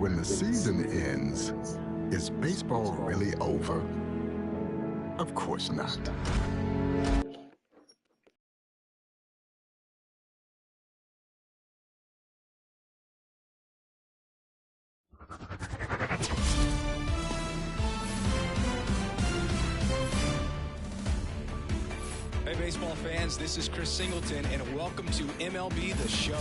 When the season ends, is baseball really over? Of course not. Hey, baseball fans, this is Chris Singleton, and welcome to MLB The Show.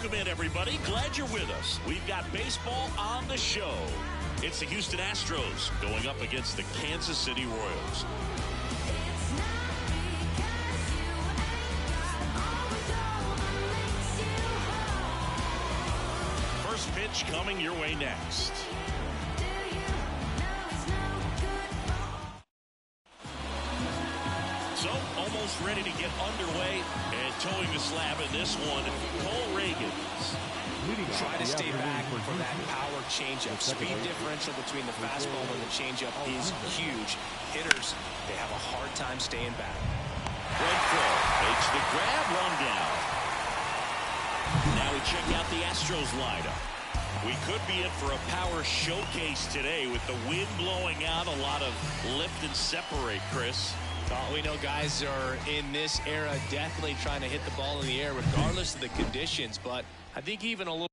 Welcome in, everybody. Glad you're with us. We've got baseball on the show. It's the Houston Astros going up against the Kansas City Royals. First pitch coming your way next. So, almost ready to get underway and towing the slab in this one, Cole Reagan. Try to stay back for that power changeup. Speed differential between the fastball and the changeup is huge. Hitters, they have a hard time staying back. Renfroe makes the grab, run down. Now we check out the Astros lineup. We could be in for a power showcase today with the wind blowing out, a lot of lift and separate, Chris. Well, we know guys are in this era definitely trying to hit the ball in the air regardless of the conditions, but I think even a little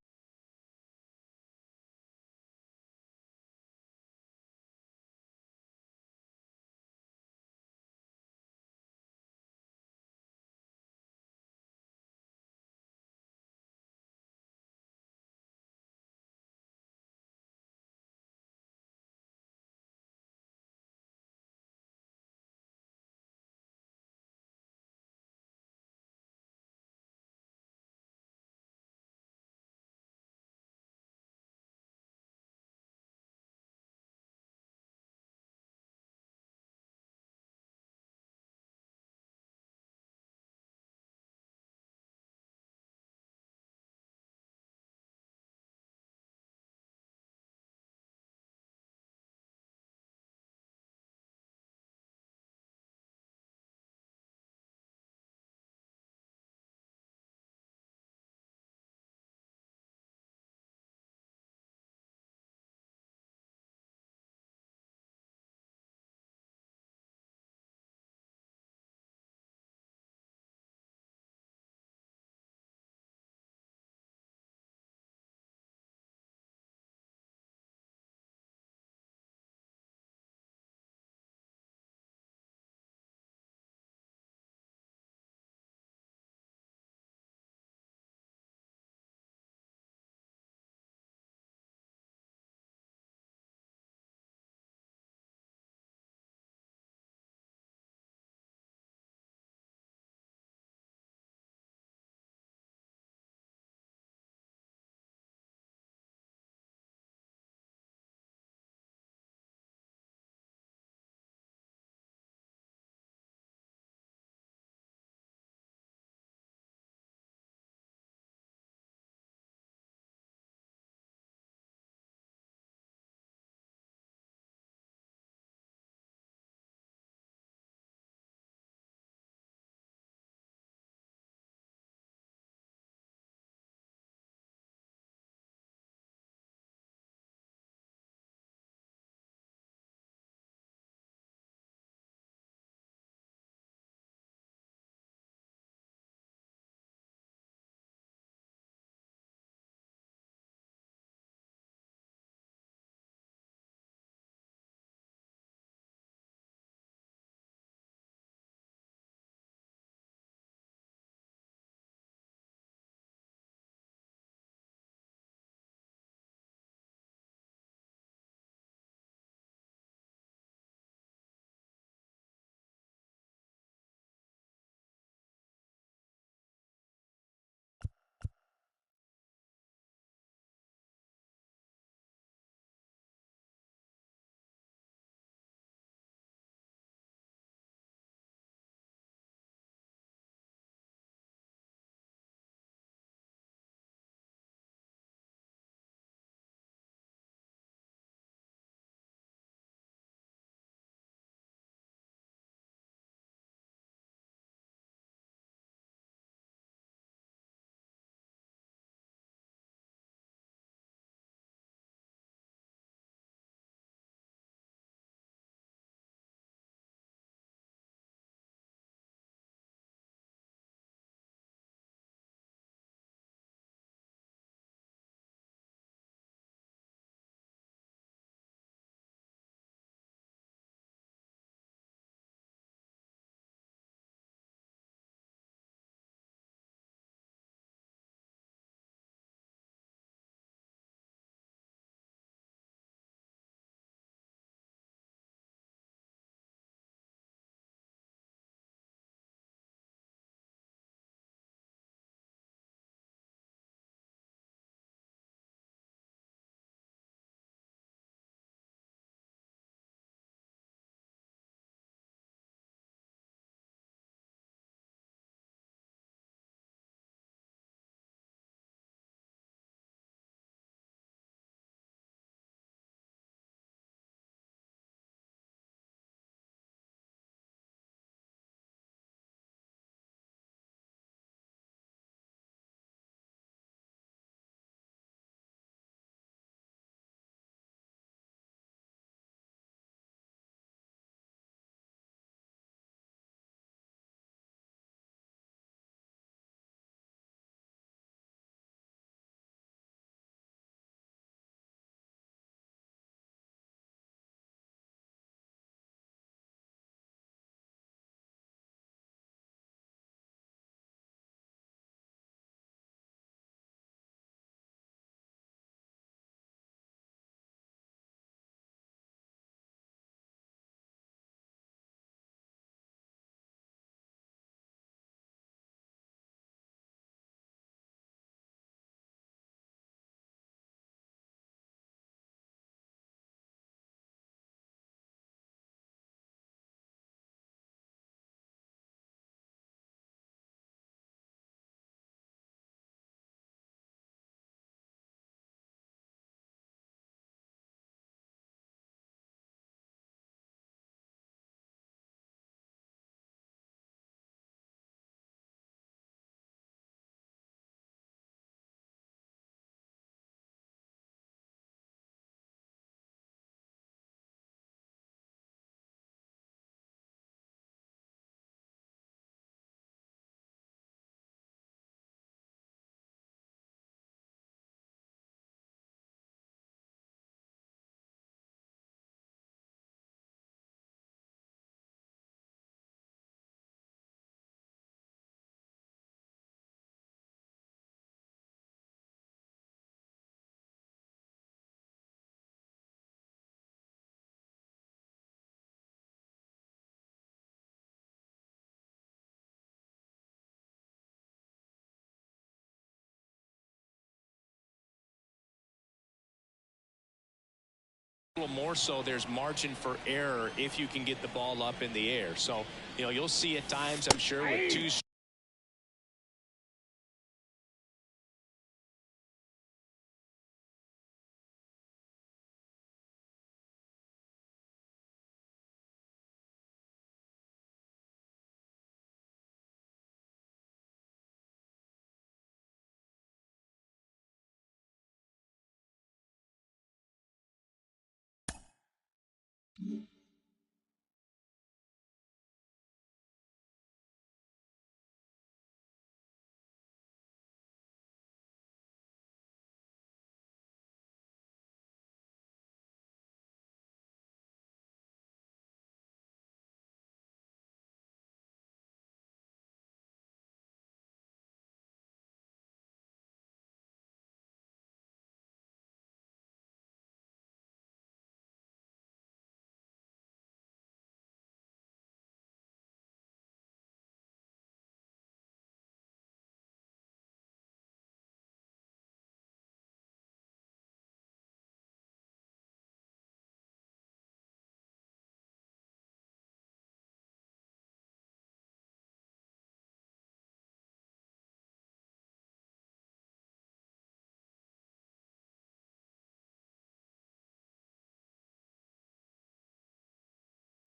A little more so, there's margin for error if you can get the ball up in the air. So, you'll see at times, I'm sure, with two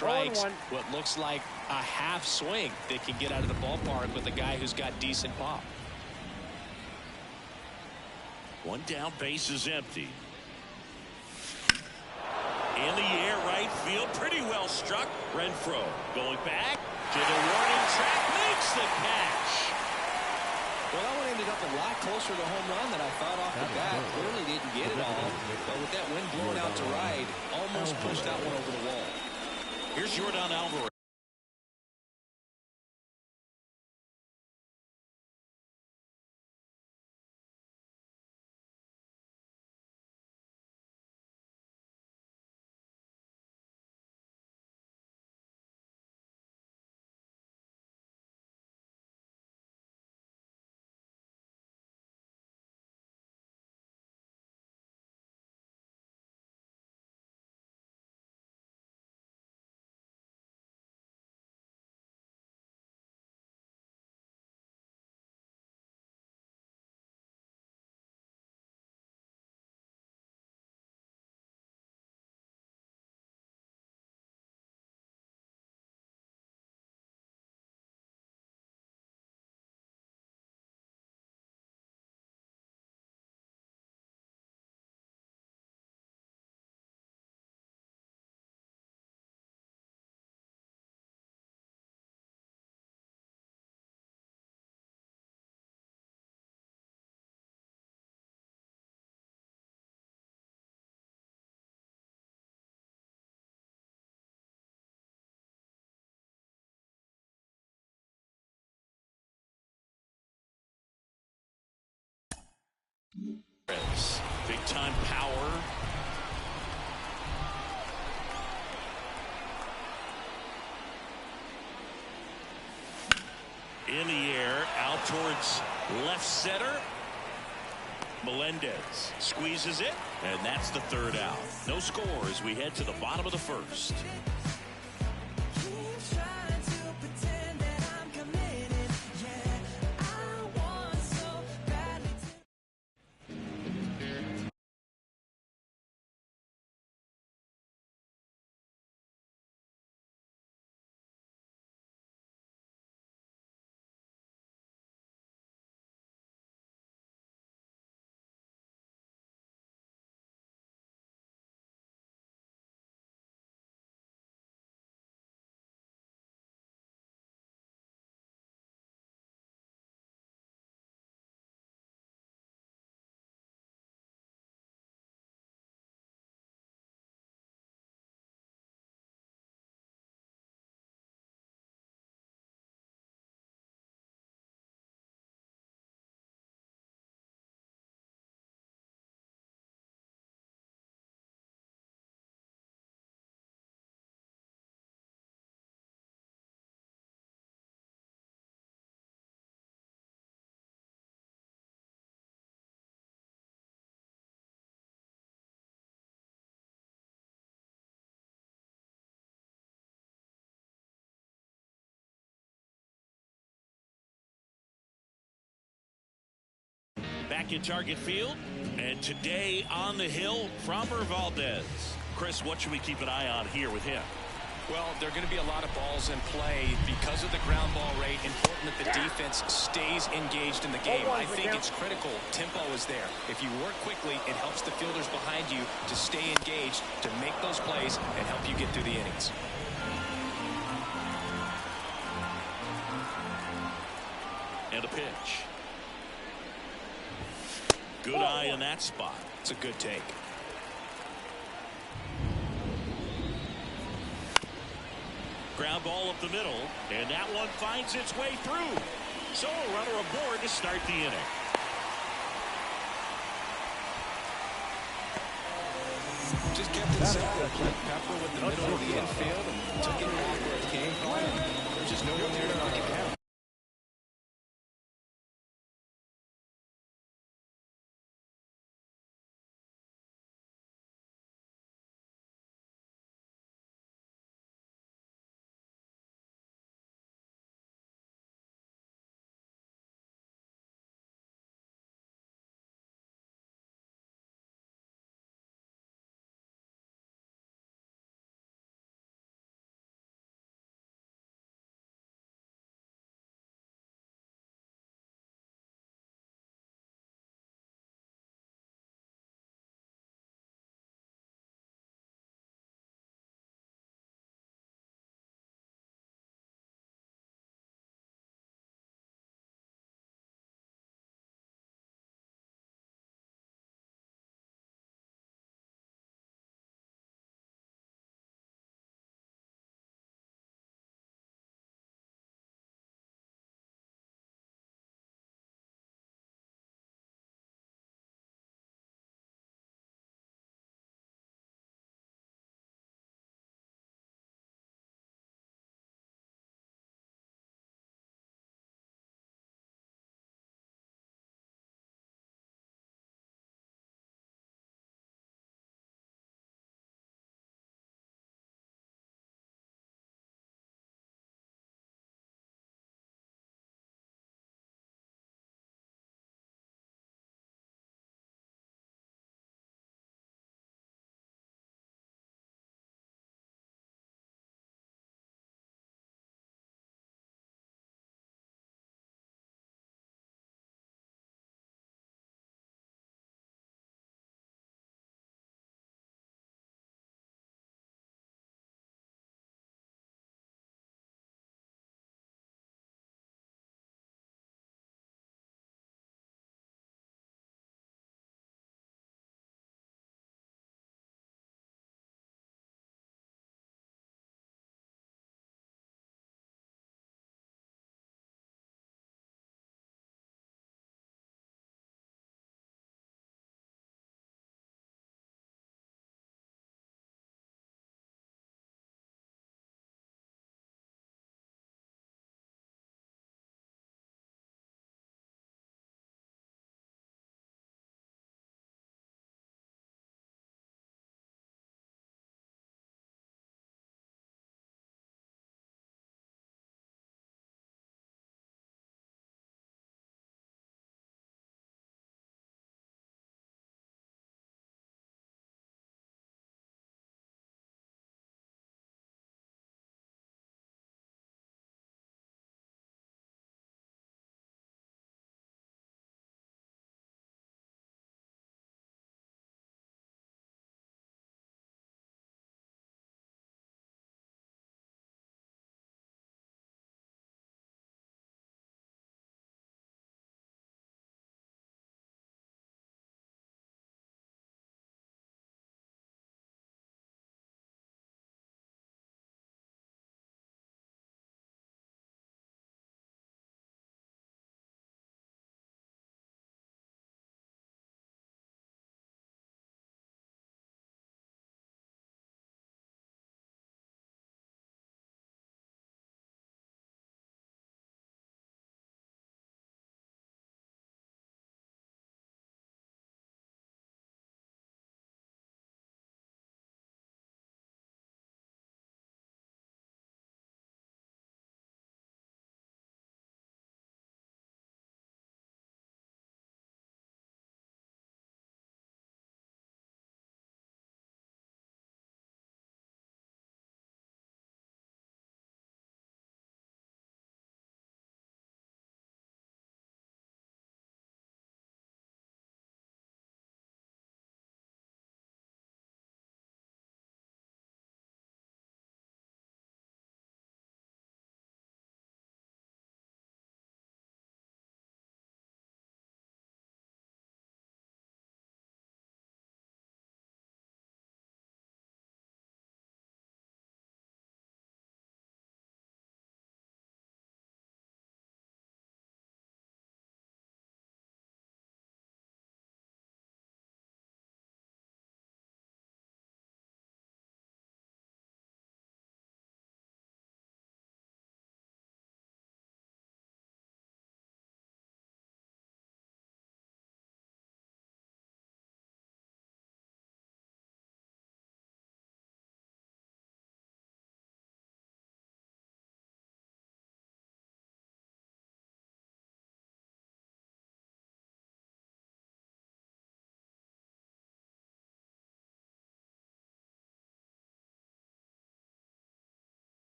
strikes, what looks like a half swing that can get out of the ballpark with a guy who's got decent pop. One down, base is empty. In the air, right field, pretty well struck. Renfroe going back to the warning track, makes the catch. Well, that one ended up a lot closer to home run than I thought off the bat. Clearly didn't get it all, but with that wind blowing out to right, almost pushed that one over the wall. Here's Jordan Alvarez. Big time power. In the air, out towards left center. Melendez squeezes it, and that's the third out. No score as we head to the bottom of the first. Back in target field. And today on the hill, Framber Valdez. Chris, what should we keep an eye on here with him? Well, there are going to be a lot of balls in play because of the ground ball rate. Important that the defense stays engaged in the game. I think it's critical. Tempo is there. If you work quickly, it helps the fielders behind you to stay engaged, to make those plays, and help you get through the innings. And a pitch. Good eye in that spot. It's a good take. Ground ball up the middle, and that one finds its way through. So a runner aboard to start the inning. Just kept it simple. Played Pepper with the middle of the infield and took it back where it came from. There's just no one there to knock it down.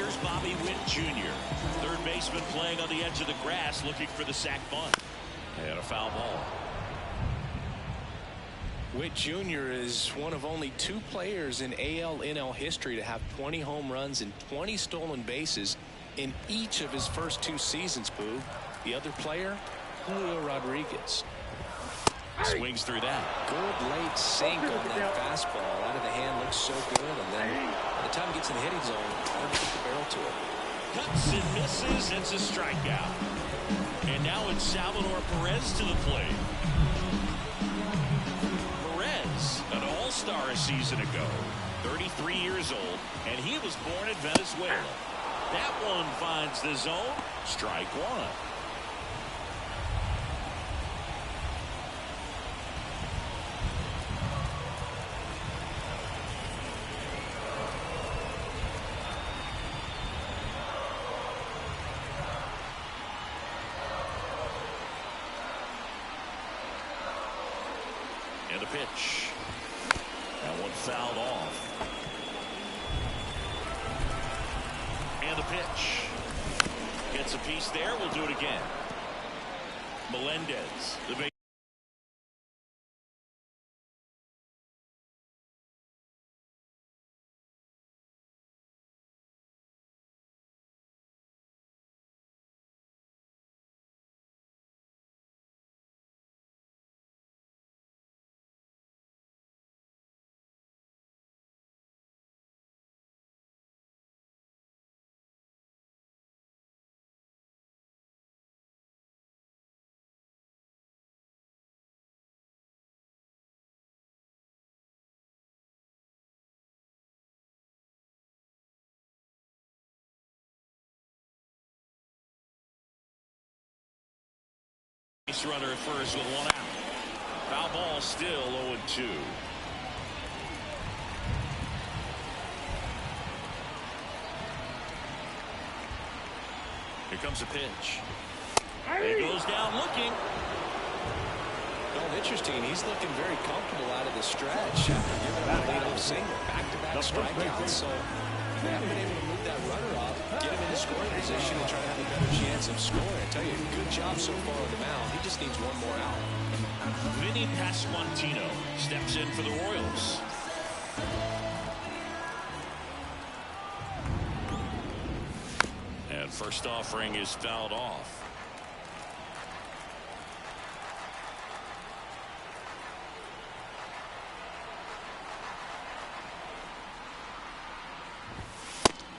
Here's Bobby Witt Jr., third baseman playing on the edge of the grass, looking for the sac bunt. And a foul ball. Witt Jr. is one of only 2 players in AL/NL history to have 20 home runs and 20 stolen bases in each of his first 2 seasons, Boo. The other player, Julio Rodriguez. Swings through that. Good late sink on that fastball. Out of the hand, looks so good. And then by the time it gets in the hitting zone, hard to get the barrel to it. Cuts and misses. It's a strikeout. And now it's Salvador Perez to the plate. Perez, an all-star a season ago. 33 years old, and he was born in Venezuela. That one finds the zone. Strike one. And a pitch. That one fouled off. And a pitch. Gets a piece there. We'll do it again. Melendez, the base. Base runner at first with one out. Foul ball still 0-2. Here comes a pitch. He goes down looking. Oh, interesting. He's looking very comfortable out of the stretch after giving up a leadoff single. Back-to-back strikeouts. So they haven't been able to move that runner up, get him in the scoring position, and try to have a better chance of scoring. I tell you, good job so far on the mound. He just needs one more out. Vinny Pasquantino steps in for the Royals. And first offering is fouled off.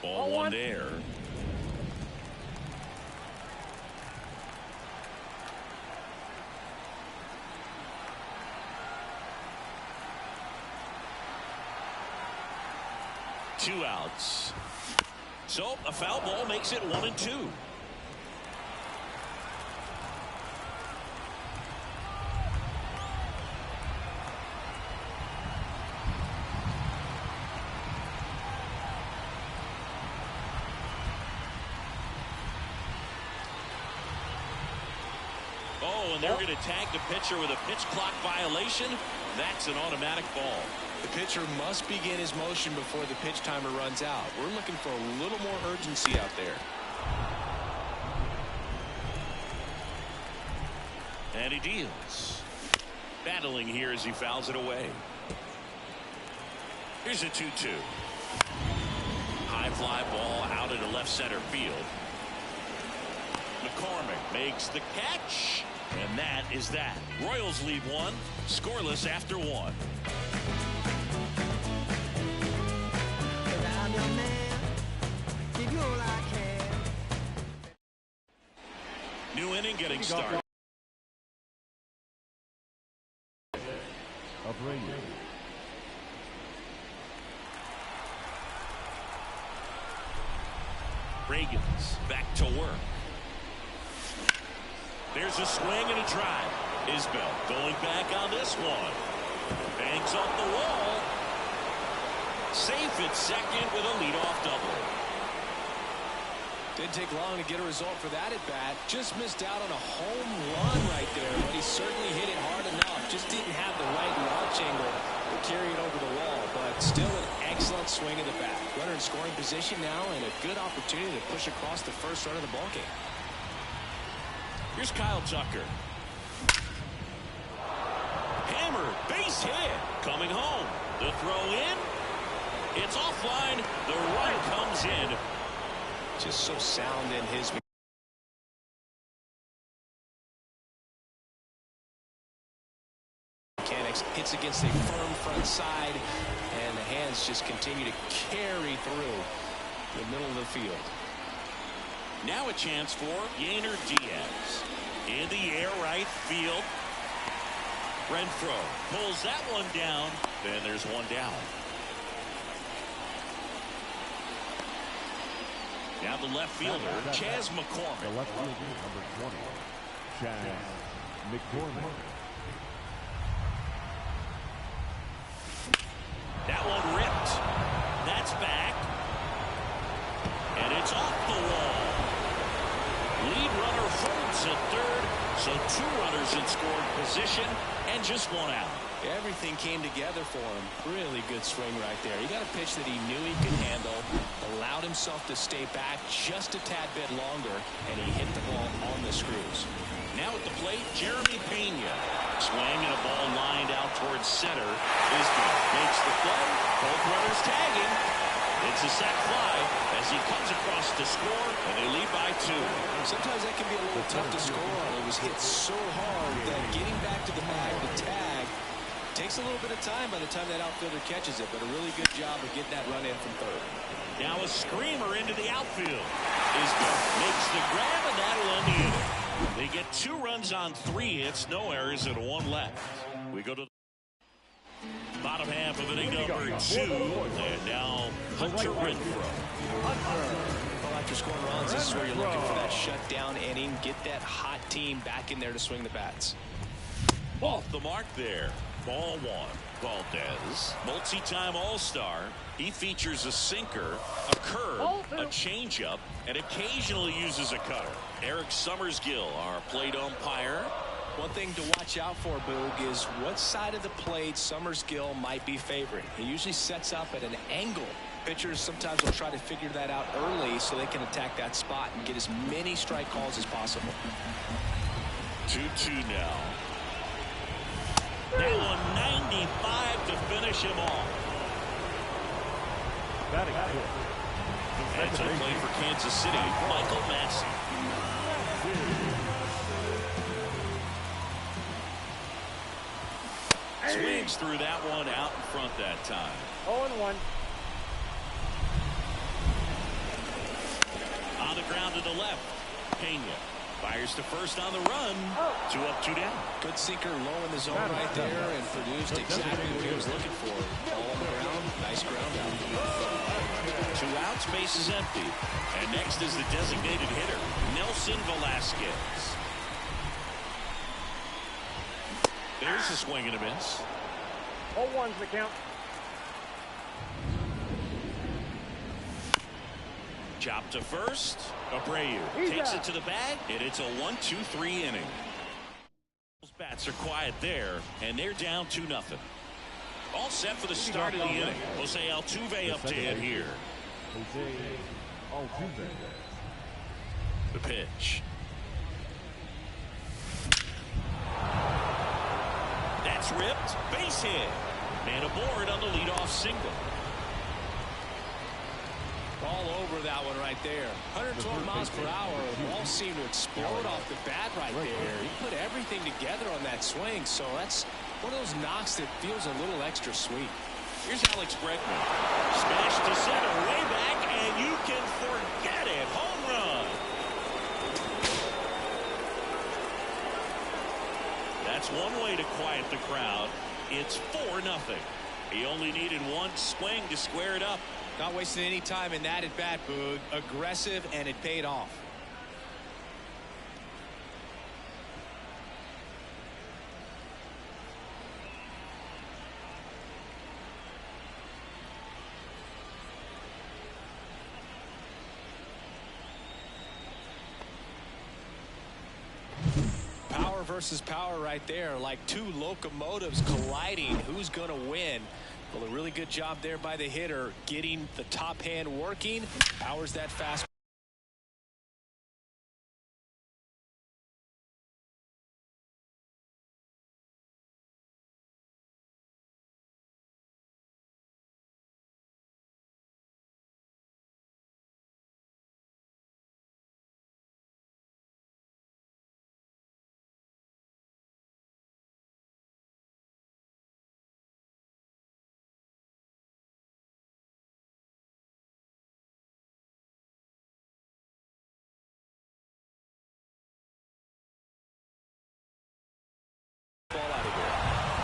Ball one there. Two outs. So a foul ball makes it 1-2. Oh, and they're going to tag the pitcher with a pitch clock violation. That's an automatic ball. The pitcher must begin his motion before the pitch timer runs out. We're looking for a little more urgency out there. And he deals. Battling here as he fouls it away. Here's a 2-2. High fly ball out into left center field. McCormick makes the catch. And that is that. Royals lead one, scoreless after one. New inning getting started. Reagan's back to work. There's a swing and a drive. Isbell going back on this one. Bangs off the wall. Safe at second with a leadoff double. Didn't take long to get a result for that at bat. Just missed out on a home run right there, but he certainly hit it hard enough. Just didn't have the right launch angle Carry it over the wall, but still an excellent swing of the bat. Runner in scoring position now and a good opportunity to push across the first run of the ballgame. Here's Kyle Tucker. Hammer, base hit. Coming home. The throw in. It's offline. The run comes in. Just so sound in his mechanics. Hits against a firm front side, and the hands just continue to carry through the middle of the field. Now a chance for Yainer Diaz. In the air, right field. Renfroe pulls that one down. Then there's one down. Now the left fielder, Chas McCormick. The left fielder, number 20, Chas McCormick. That one ripped. That's back. And it's off the wall. Lead runner holds at third. So 2 runners in scoring position and just 1 out. Everything came together for him. Really good swing right there. He got a pitch that he knew he could handle, allowed himself to stay back just a tad bit longer, and he hit the ball on the screws. Now at the plate, Jeremy Pena. Swing and a ball lined out towards center. Isbell makes the play. Both runners tagging. It's a sac fly as he comes across to score, and they lead by 2. Sometimes that can be a little tough to score on. It was hit so hard that getting back to the bag, the tag, takes a little bit of time by the time that outfielder catches it, but a really good job of getting that run in from third. Now a screamer into the outfield. Isbell makes the grab, and that'll end the inning. They get 2 runs on 3 hits, no errors, and 1 left. We go to the bottom half of inning number 2, and now Hunter Renfroe. Well, after scoring runs, this is where you're looking for that shutdown inning, get that hot team back in there to swing the bats. Off the mark there. Ball 1. Valdez, multi-time All-Star. He features a sinker, a curve, a changeup, and occasionally uses a cutter. Eric Summersgill, our plate umpire. One thing to watch out for, Boog, is what side of the plate Summersgill might be favoring. He usually sets up at an angle. Pitchers sometimes will try to figure that out early so they can attack that spot and get as many strike calls as possible. 2-2 now. Now a 95 to finish him off. That's a play for Kansas City, Michael Massey. Swings through that one out in front that time. 0-1. On the ground to the left, Pena fires to first on the run. 2 up, 2 down. Good sinker low in the zone right there and produced exactly what he was looking for. Ball on the ground, nice ground out. 2 outs, base is empty. And next is the designated hitter, Nelson Velasquez. There's a swing and a miss. 0-1's the count. Chop to first. Abreu takes it to the bag, and it's a 1-2-3 inning. Those bats are quiet there, and they're down 2-0. All set for the start of the inning. Jose Altuve up to hit here. Jose Altuve. The pitch. That's ripped. Base hit. Man aboard on the leadoff single. All over that one right there. 112 miles per hour. The ball seemed to explode off the bat right there. He put everything together on that swing, so that's one of those knocks that feels a little extra sweet. Here's Alex Bregman. Smash to center, way back, and you can forget it. Home run. That's one way to quiet the crowd. It's 4-0. He only needed one swing to square it up. Not wasting any time in that at bat, Boog. Aggressive, and it paid off. versus power right there, like two locomotives colliding. Who's going to win? Well, a really good job there by the hitter, getting the top hand working. Powers that fast.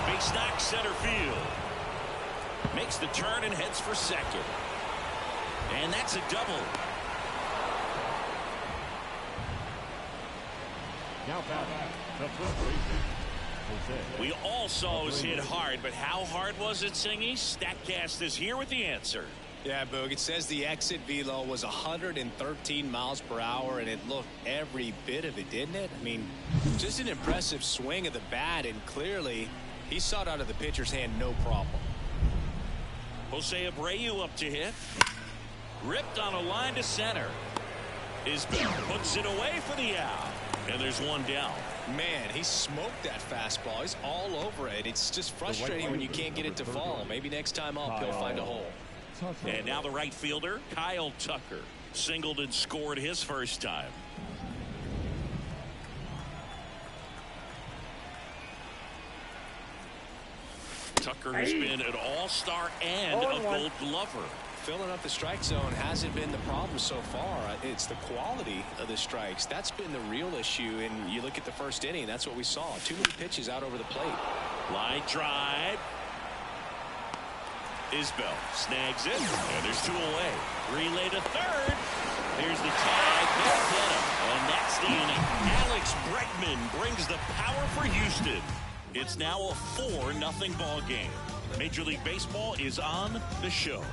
Base knock center field. Makes the turn and heads for second. And that's a double. Now back, the first baseman, Jose. We all saw it was hit hard, but how hard was it, Singy? StatCast is here with the answer. Yeah, Boog, it says the exit velo was 113 miles per hour, and it looked every bit of it, didn't it? I mean, just an impressive swing of the bat, and clearly he saw it out of the pitcher's hand no problem. Jose Abreu up to hit. Ripped on a line to center. Isbell puts it away for the out. And there's one down. Man, he smoked that fastball. He's all over it. It's just frustrating when you can't get it to fall. Maybe next time up he'll find a hole. And now the right fielder, Kyle Tucker, singled and scored his first time. Tucker has been an all-star and a Gold Glover. Filling up the strike zone hasn't been the problem so far. It's the quality of the strikes. That's been the real issue. And you look at the first inning, that's what we saw. Too many pitches out over the plate. Line drive. Isbell snags it, and there's two away. Relay to third. Here's the tag. They'll get him, and that's the inning. Alex Bregman brings the power for Houston. It's now a 4-0 ball game. Major League Baseball is on the show.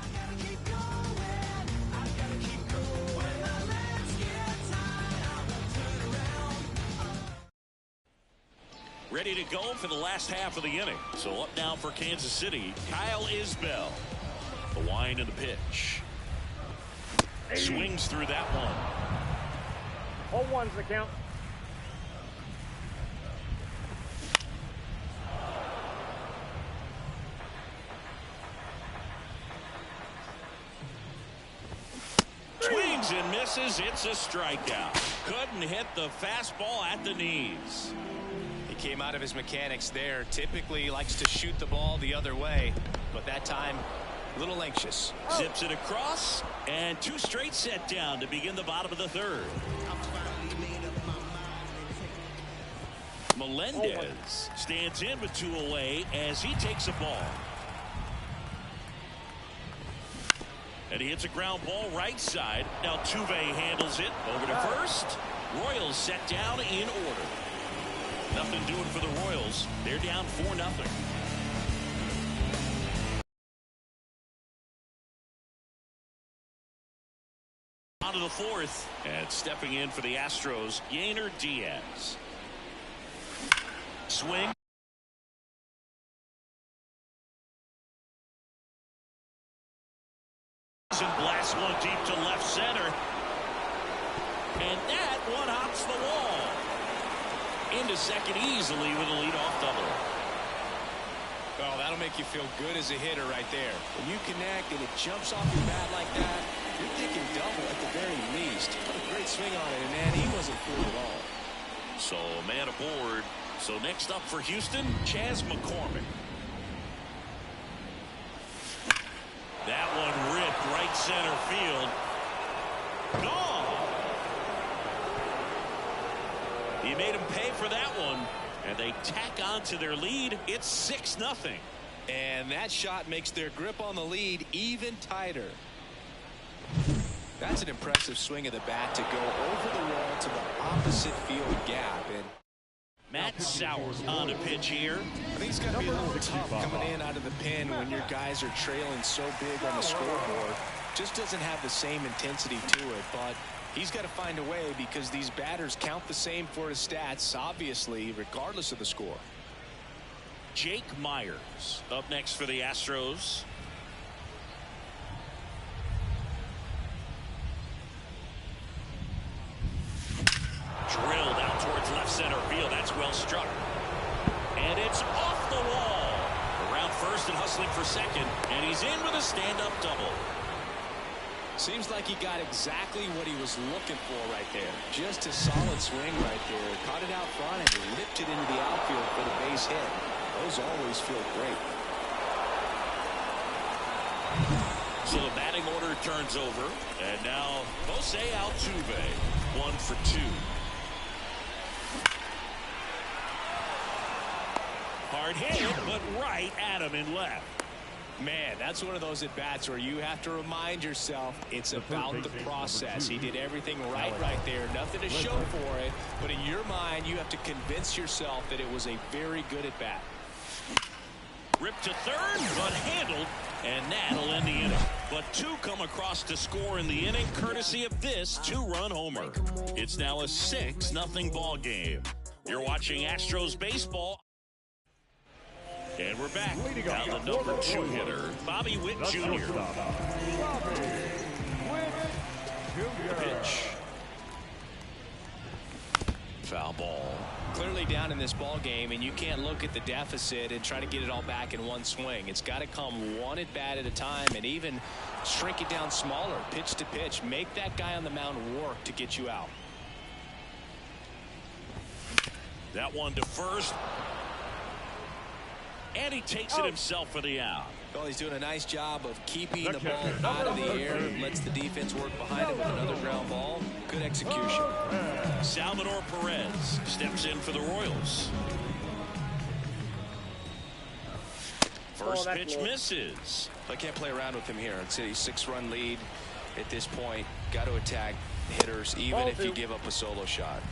Ready to go for the last half of the inning. So up now for Kansas City, Kyle Isbell. The wind and the pitch. Swings through that one. 0-1's the count. Swings and misses. It's a strikeout. Couldn't hit the fastball at the knees. He came out of his mechanics there. Typically likes to shoot the ball the other way, but that time a little anxious. Zips it across, and two straight set down to begin the bottom of the third. Melendez stands in with two away as he takes a ball. And he hits a ground ball right side. Now Tuve handles it over to first. Royals set down in order. Nothing doing for the Royals. They're down 4-0. On to the fourth. And stepping in for the Astros, Yainer Diaz. Swing. And blast one deep to left center. And that one hops the wall. Into second easily with a leadoff double. Oh, that'll make you feel good as a hitter right there. When you connect and it jumps off your bat like that, you're thinking double at the very least. What a great swing on it, and man, he wasn't fooled at all. So a man aboard. So next up for Houston, Chas McCormick. That one ripped right center field. Gone. He made him pay for that one, and they tack on to their lead. It's 6-0. And that shot makes their grip on the lead even tighter. That's an impressive swing of the bat to go over the wall to the opposite field gap. And Matt Sauer on a pitch here. I think it's going to be a little tough coming in out of the pen when your guys are trailing so big on the scoreboard. just doesn't have the same intensity to it, but he's got to find a way because these batters count the same for his stats, obviously, regardless of the score. Jake Myers up next for the Astros. Drilled out towards left center field. That's well struck. And it's off the wall. Around first and hustling for second. And he's in with a stand-up double. Seems like he got exactly what he was looking for right there. Just a solid swing right there. Caught it out front and lipped it into the outfield for the base hit. Those always feel great. So the batting order turns over. And now Jose Altuve, 1 for 2. Hard hit, but right at him in left. Man, that's one of those at-bats where you have to remind yourself it's about the process. He did everything right there. Nothing to show for it. But in your mind, you have to convince yourself that it was a very good at-bat. Ripped to third, but handled. And that'll end the inning. But 2 come across to score in the inning, courtesy of this 2-run homer. It's now a 6-0 ball game. You're watching Astros baseball. And we're back. Now the number 2 hitter, Bobby Witt Jr. Pitch. Foul ball. Clearly down in this ball game, and you can't look at the deficit and try to get it all back in one swing. It's got to come one at bat at a time, and even shrink it down smaller, pitch to pitch. Make that guy on the mound work to get you out. That one to first. And he takes it himself for the out. Well, he's doing a nice job of keeping the ball out of the air. Lets the defense work behind him with another ground ball. Good execution. Salvador Perez steps in for the Royals. First pitch misses. I can't play around with him here. It's a 6-run lead at this point. Got to attack hitters even if you give up a solo shot.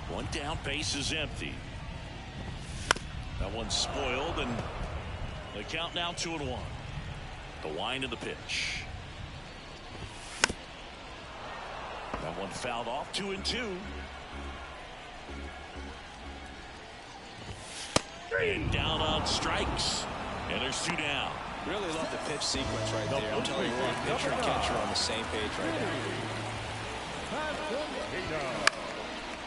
One down, base is empty. That one's spoiled, and the count now 2-1. The wind of the pitch. That one fouled off, 2-2. And down on strikes. And there's 2 down. Really love the pitch sequence right there. I'm telling you what, pitcher and catcher are on the same page right now.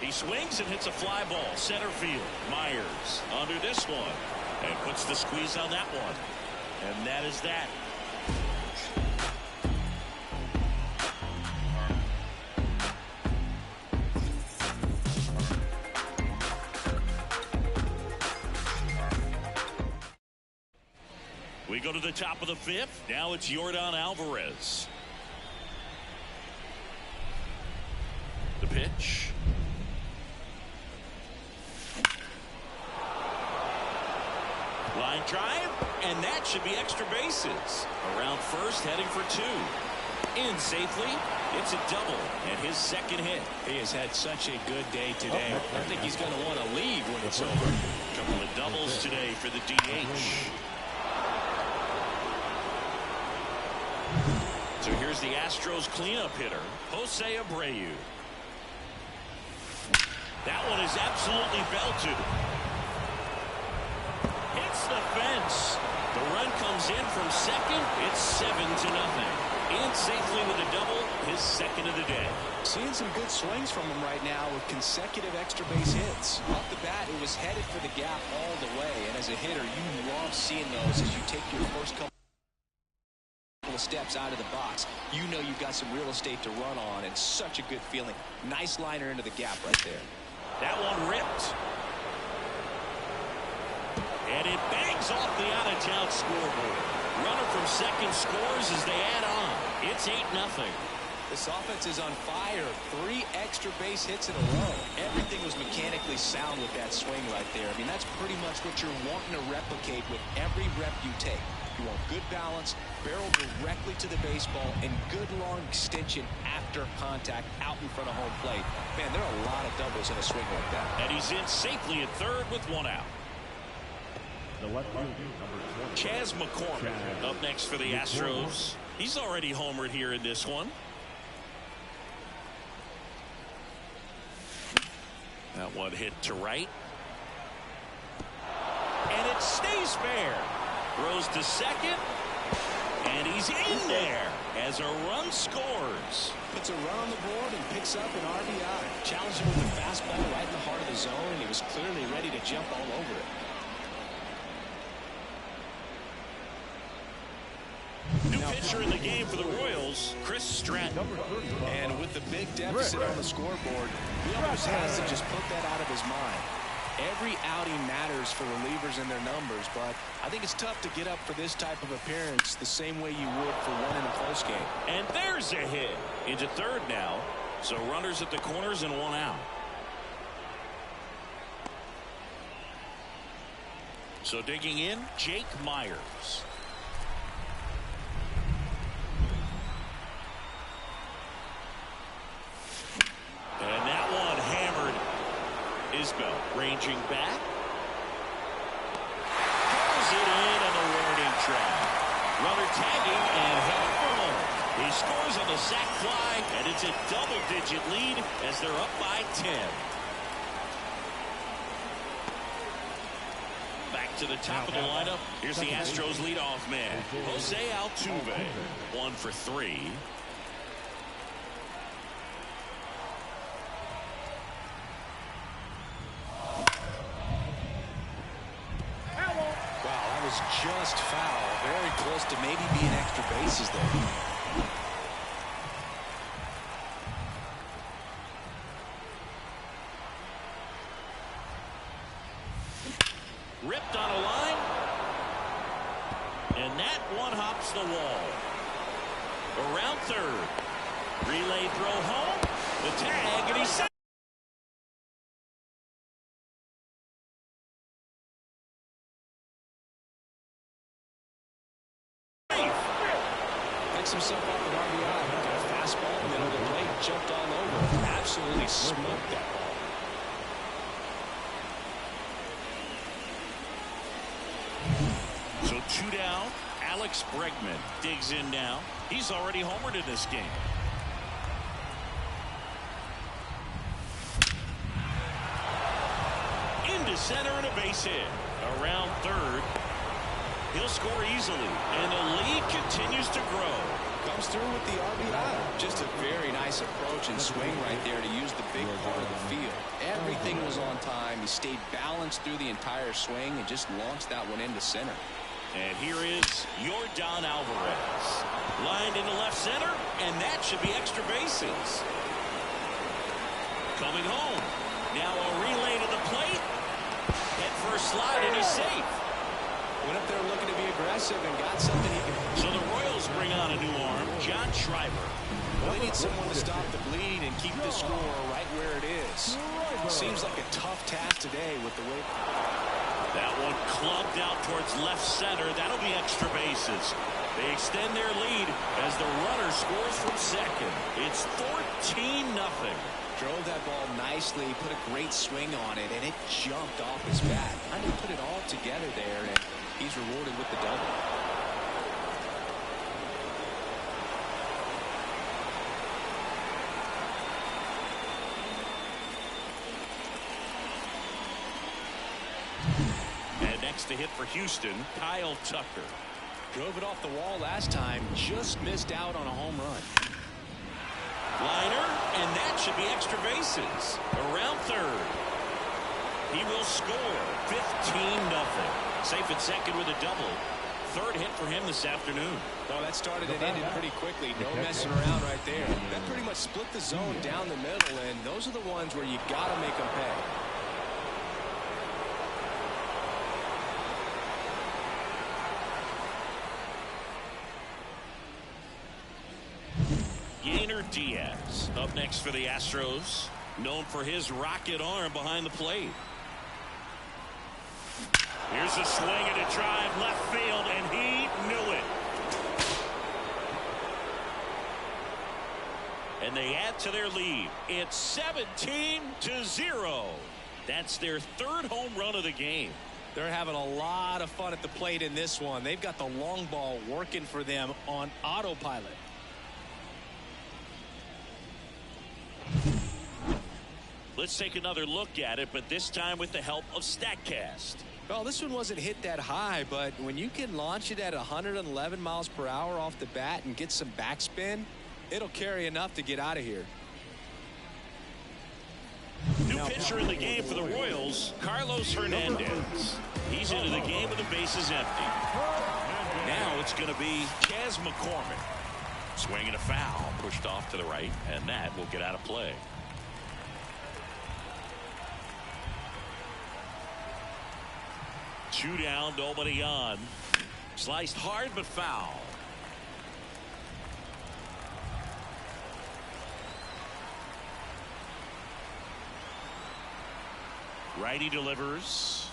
He swings and hits a fly ball, center field. Myers under this one and puts the squeeze on that one. And that is that. We go to the top of the 5th. Now it's Yordan Alvarez. The pitch. Line drive, and that should be extra bases. Around first, heading for 2. In safely, it's a double, and his second hit. He has had such a good day today. I think he's going to want to leave when it's over. A couple of doubles today for the DH. So here's the Astros cleanup hitter, Jose Abreu. That one is absolutely belted. Hits the fence. The run comes in from second. It's 7-0. In safely with a double, his second of the day. Seeing some good swings from him right now with consecutive extra base hits. Off the bat, it was headed for the gap all the way. And as a hitter, you love seeing those as you take your first couple of steps out of the box. You know you've got some real estate to run on, and such a good feeling. Nice liner into the gap right there. That one ripped. And it bangs off the out-of-town scoreboard. Runner from second scores as they add on. It's 8-0. This offense is on fire. 3 extra base hits in a row. Everything was mechanically sound with that swing right there. I mean, that's pretty much what you're wanting to replicate with every rep you take. You want good balance, barrel directly to the baseball, and good long extension after contact out in front of home plate. Man, there are a lot of doubles in a swing like that. And he's in safely at third with 1 out. The left field, number 20. Chas McCormick up next for the Astros. He's already homered here in this one. That one hit to right. And it stays fair. Throws to second. And he's in there as a run scores. Puts a run on the board and picks up an RBI. Challenged him with a fastball right in the heart of the zone, and he was clearly ready to jump all over it. New pitcher in the game for the Royals, Chris Stratton. And with the big deficit on the scoreboard, he almost has to just put that out of his mind. Every outing matters for relievers and their numbers, but I think it's tough to get up for this type of appearance the same way you would for one in a close game. And there's a hit into third now. So runners at the corners and one out. So digging in, Jake Myers. And that one hammered. Isbell ranging back. Pulls it in on the warning track. Runner tagging and headed for home. He scores on the sac fly, and it's a double-digit lead as they're up by 10. Back to the top of the lineup. Here's the Astros leadoff man, Jose Altuve. 1 for 3. Just foul. Very close to maybe being extra bases there. Ripped on a line. And that one hops the wall. Around third. Relay throw home. The tag, and he's set. Himself off an RBI. Got a fastball, middle of the plate, jumped all over. Absolutely smoked that ball. So 2 down. Alex Bregman digs in now. He's already homered in this game. Into center and a base hit. Around third. He'll score easily, and the lead continues to grow. Comes through with the RBI. Just a very nice approach and swing right there to use the big part of the field. Everything was on time. He stayed balanced through the entire swing and just launched that one into center. And here is Yordan Alvarez. Lined into left center, and that should be extra bases. Coming home. Now a relay to the plate. Head for a slide, and he's safe. Went up there looking to be aggressive and got something he can. So the Royals bring on a new arm, John Schreiber. Well, they need someone to stop the bleed and keep the score right where it is. Seems like a tough task today with the way. That one clubbed out towards left center. That'll be extra bases. They extend their lead as the runner scores from second. It's 14-0. Drove that ball nicely, put a great swing on it, and it jumped off his bat. I didn't put it all together there, and he's rewarded with the double. And next to hit for Houston, Kyle Tucker. Drove it off the wall last time, just missed out on a home run. Liner, and that should be extra bases. Around third. He will score 15-0. Safe at second with a double. Third hit for him this afternoon. Well, that started and ended pretty quickly. No messing around right there. That pretty much split the zone down the middle, and those are the ones where you got to make them pay. Diaz up next for the Astros, known for his rocket arm behind the plate. Here's a swing and a drive left field, and he knew it. And they add to their lead. It's 17-0. That's their third home run of the game. They're having a lot of fun at the plate in this one. They've got the long ball working for them on autopilot. Let's take another look at it, but this time with the help of StatCast. Well, this one wasn't hit that high, but when you can launch it at 111 miles per hour off the bat and get some backspin, it'll carry enough to get out of here. New pitcher in the game for the Royals, Carlos Hernandez. He's into the game with the bases empty. Now it's going to be Chas McCormick. Swinging a foul, pushed off to the right, and that will get out of play. Two down, nobody on. Sliced hard but foul. Righty delivers.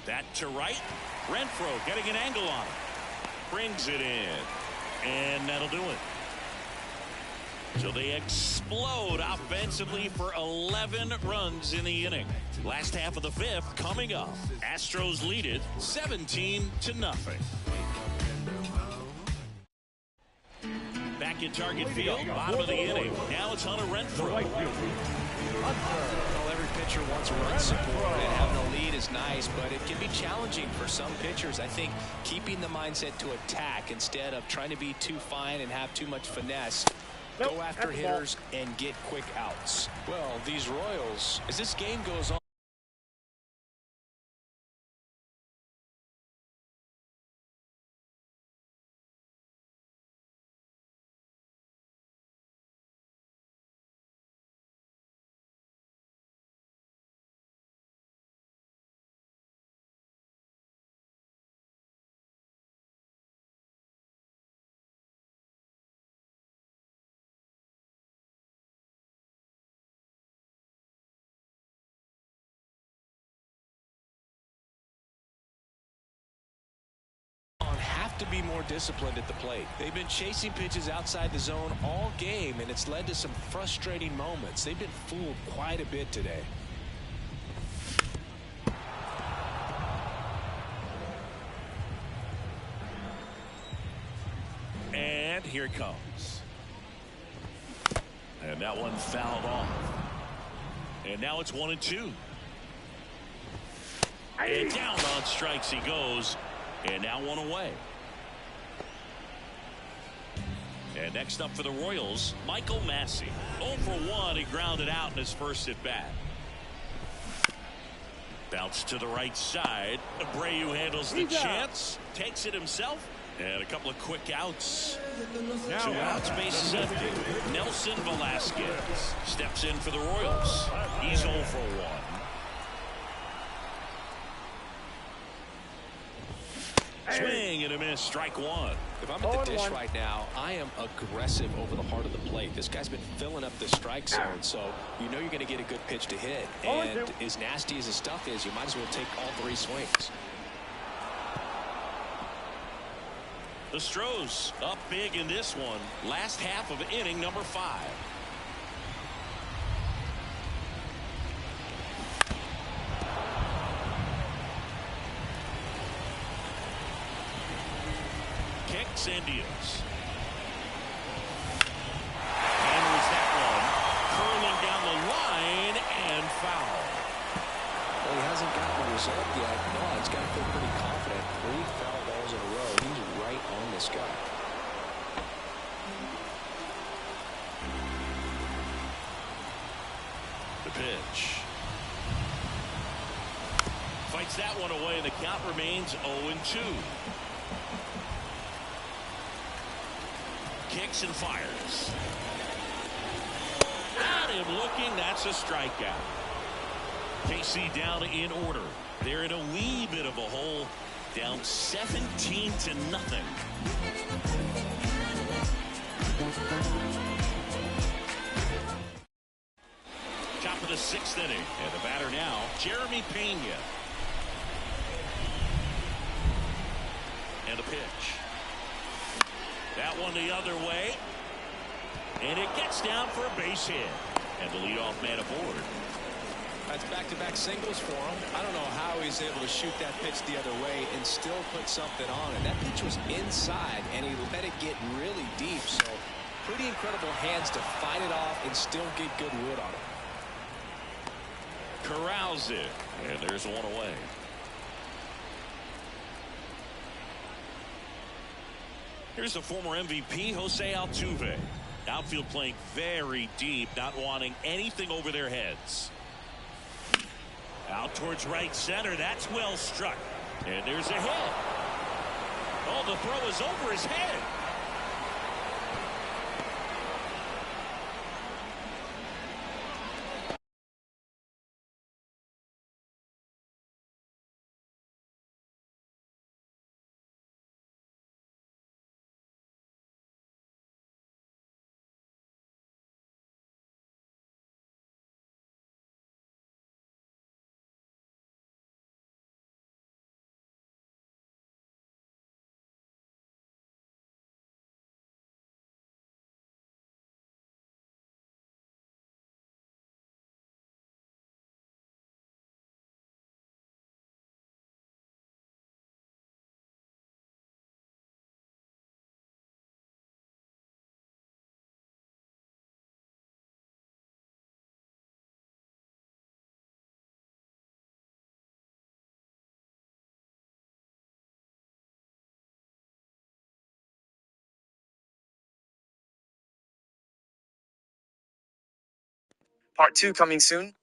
That to right. Renfroe getting an angle on it. Brings it in. And that'll do it. So they explode offensively for 11 runs in the inning. Last half of the fifth coming up. Astros lead it 17-0. Back in Target Field, bottom of the inning. Now it's Hunter Renfroe. Well, every pitcher wants run support, and having a lead is nice, but it can be challenging for some pitchers. I think keeping the mindset to attack instead of trying to be too fine and have too much finesse. Go after hitters and get quick outs. Well, these Royals, as this game goes on, have to be more disciplined at the plate. They've been chasing pitches outside the zone all game, and it's led to some frustrating moments. They've been fooled quite a bit today. And here it comes. And that one fouled off. And now it's 1-2. And down on strikes he goes. And now one away. And next up for the Royals, Michael Massey. 0 for 1. He grounded out in his first at bat. Bounce to the right side. Abreu handles the chance. Takes it himself. And a couple of quick outs. Two outs, bases empty. Nelson Velasquez steps in for the Royals. He's 0 for 1. Swing and a miss, strike one. If I'm at the dish right now, I am aggressive over the heart of the plate. This guy's been filling up the strike zone, so you know you're going to get a good pitch to hit. And as nasty as his stuff is, you might as well take all 3 swings. The Stros up big in this one. Last half of inning number 5. Kicks and deals. Hammers that one. Curling down the line and foul. Well, he hasn't gotten the result yet. No, he's got to feel pretty confident. 3 foul balls in a row. He's right on this guy. The pitch. Fights that one away, and the count remains 0-2. Kicks and fires. At him looking, that's a strikeout. KC down in order. They're in a wee bit of a hole, down 17-0. Top of the 6th inning, and the batter now, Jeremy Pena. And the pitch. That one the other way. And it gets down for a base hit. And the leadoff man aboard. That's back-to-back singles for him. I don't know how he's able to shoot that pitch the other way and still put something on it. That pitch was inside, and he let it get really deep. So pretty incredible hands to fight it off and still get good wood on it. Corrals it, and there's one away. Here's the former MVP, Jose Altuve. Outfield playing very deep, not wanting anything over their heads. Out towards right center. That's well struck. And there's a hit. Oh, the throw is over his head. Part 2 coming soon.